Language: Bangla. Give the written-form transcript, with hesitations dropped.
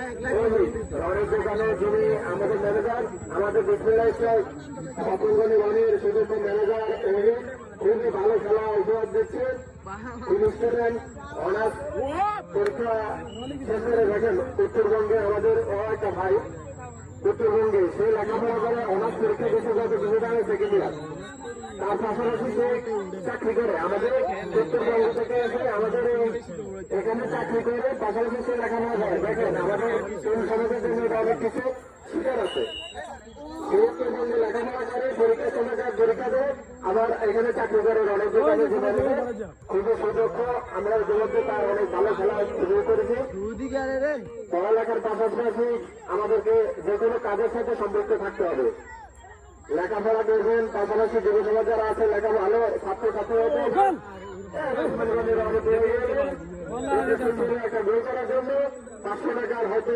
রনের দোকানে যিনি আমাদের ম্যানেজার, আমাদের বিসমিল্লাহ সকলগণী রনের সদস্য ম্যানেজার, খুবই ভালো খেলা উপহার দিচ্ছে। স্টুডেন্ট অনার্স পরীক্ষা শেষ করে দেখেন উত্তরবঙ্গে আমাদের একটা ভাই উত্তরবঙ্গে সে লেখাপড়া করে অনার্স পরীক্ষা দিতে যাতে বিভিন্ন সেকেন্ড ইয়ার, তার পাশাপাশি সে চাকরি করে আমাদের উত্তরবঙ্গ থেকে এসে আমাদের এখানে চাকরি করে পাশাপাশি সে লেখাপড়া করে। দেখেন আমাদের সমাজের জন্য অনেক কিছু শিকার আছে। সে উত্তরবঙ্গে লেখাপড়া করে পরীক্ষার সময় পরীক্ষা দেয়, আবার এখানে চাকরি করে অনেক দোকানে খুবই সুদক্ষ। আমরা ইতিমধ্যে তার অনেক ভালো খেলা শুরু করেছি। পড়ালেখার পাশাপাশি আমাদেরকে যে কোনো কাজের সাথে সম্পৃক্ত থাকতে হবে। লেখাপড়া করবেন, পাশাপাশি যুব সমাজ যারা আছে লেখা ভালো ছাত্রছাত্রী হতে একটা বই করার জন্য 500 টাকার হয়তো